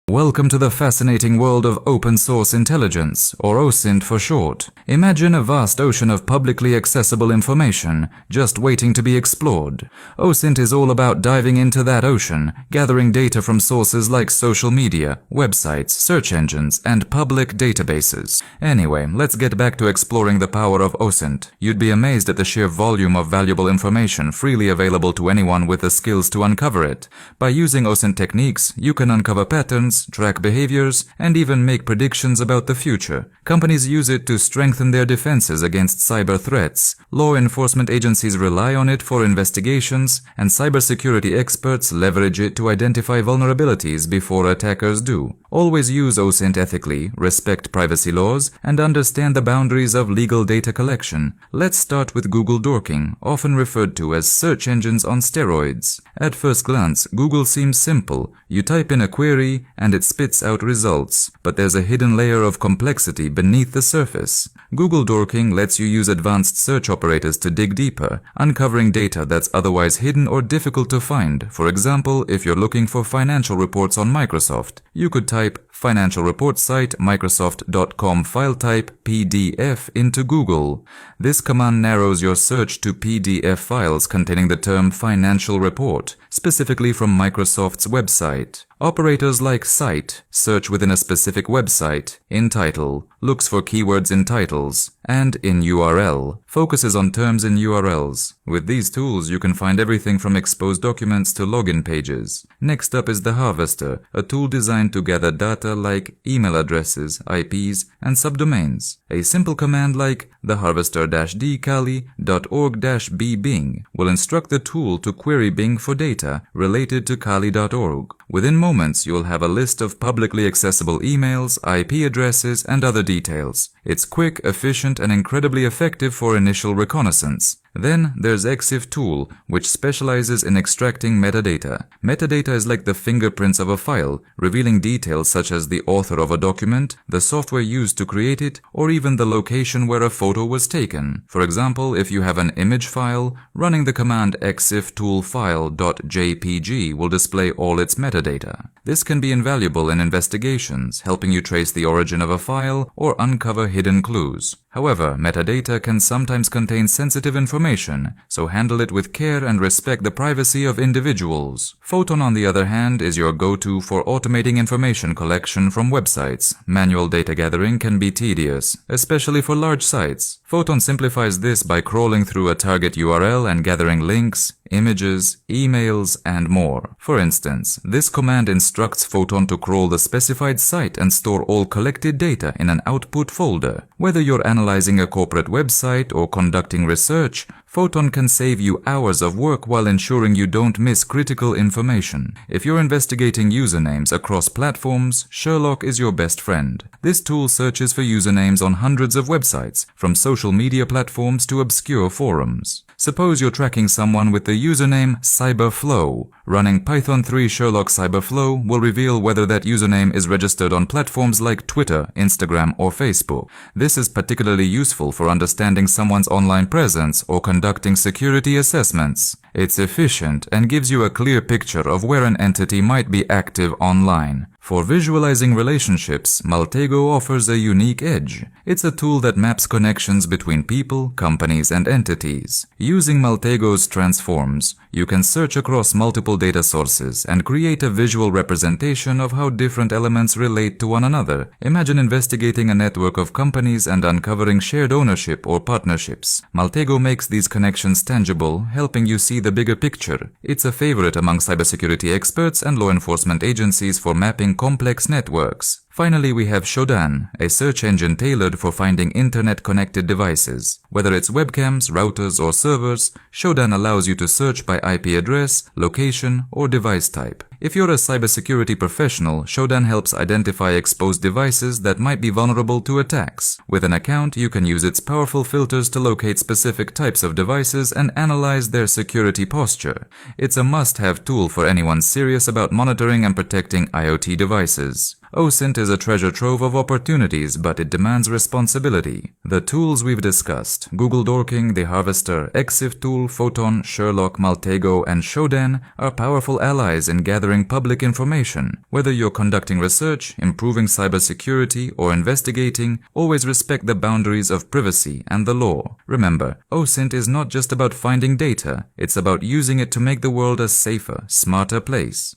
Welcome to the fascinating world of open source intelligence, or OSINT for short. Imagine a vast ocean of publicly accessible information, just waiting to be explored. OSINT is all about diving into that ocean, gathering data from sources like social media, websites, search engines, and public databases. Anyway, let's get back to exploring the power of OSINT. You'd be amazed at the sheer volume of valuable information freely available to anyone with the skills to uncover it. By using OSINT techniques, you can uncover patterns, track behaviors, and even make predictions about the future. Companies use it to strengthen their defenses against cyber threats. Law enforcement agencies rely on it for investigations, and cybersecurity experts leverage it to identify vulnerabilities before attackers do. Always use OSINT ethically, respect privacy laws, and understand the boundaries of legal data collection. Let's start with Google dorking, often referred to as search engines on steroids. At first glance, Google seems simple. You type in a query, and it spits out results. But there's a hidden layer of complexity beneath the surface. Google dorking lets you use advanced search operators to dig deeper, uncovering data that's otherwise hidden or difficult to find. For example, if you're looking for financial reports on Microsoft, you could type financial report site microsoft.com file type PDF into Google. This command narrows your search to PDF files containing the term financial report, specifically from Microsoft's website. Operators like cite search within a specific website, in title looks for keywords in titles, and in URL focuses on terms in URLs. With these tools, you can find everything from exposed documents to login pages. Next up is the Harvester, a tool designed to gather data like email addresses, IPs, and subdomains. A simple command like the harvester-d kali.org-b bing will instruct the tool to query Bing for data related to kali.org. Within moments, you'll have a list of publicly accessible emails, IP addresses, and other details. It's quick, efficient, and incredibly effective for initial reconnaissance. Then there's exes tool, which specializes in extracting metadata. Metadata is like the fingerprints of a file, revealing details such as the author of a document, the software used to create it, or even the location where a photo was taken. For example, if you have an image file, running the command exiftoolfile.jpg will display all its metadata. This can be invaluable in investigations, helping you trace the origin of a file or uncover hidden clues. However, metadata can sometimes contain sensitive information, so handle it with care and respect the privacy of individuals. Photon, on the other hand, is your go-to for automating information collection from websites. Manual data gathering can be tedious, especially for large sites. Photon simplifies this by crawling through a target URL and gathering links, images, emails, and more. For instance, this command instructs Photon to crawl the specified site and store all collected data in an output folder. Whether you're analyzing a corporate website or conducting research, Photon can save you hours of work while ensuring you don't miss critical information. If you're investigating usernames across platforms, Sherlock is your best friend. This tool searches for usernames on hundreds of websites, from social media platforms to obscure forums. Suppose you're tracking someone with the username Cyberflow. Running Python 3 Sherlock Cyberflow will reveal whether that username is registered on platforms like Twitter, Instagram, or Facebook. This is particularly useful for understanding someone's online presence or conducting security assessments. It's efficient and gives you a clear picture of where an entity might be active online. For visualizing relationships, Maltego offers a unique edge. It's a tool that maps connections between people, companies, and entities. Using Maltego's transforms, you can search across multiple data sources and create a visual representation of how different elements relate to one another. Imagine investigating a network of companies and uncovering shared ownership or partnerships. Maltego makes these connections tangible, helping you see the bigger picture. It's a favorite among cybersecurity experts and law enforcement agencies for mapping complex networks. Finally, we have Shodan, a search engine tailored for finding internet-connected devices. Whether it's webcams, routers, or servers, Shodan allows you to search by IP address, location, or device type. If you're a cybersecurity professional, Shodan helps identify exposed devices that might be vulnerable to attacks. With an account, you can use its powerful filters to locate specific types of devices and analyze their security posture. It's a must-have tool for anyone serious about monitoring and protecting IoT devices. OSINT is a treasure trove of opportunities, but it demands responsibility. The tools we've discussed, Google Dorking, the Harvester, exif tool, Photon, Sherlock, Maltego, and Shodan, are powerful allies in gathering public information. Whether you're conducting research, improving cybersecurity, or investigating, always respect the boundaries of privacy and the law. Remember, OSINT is not just about finding data, it's about using it to make the world a safer, smarter place.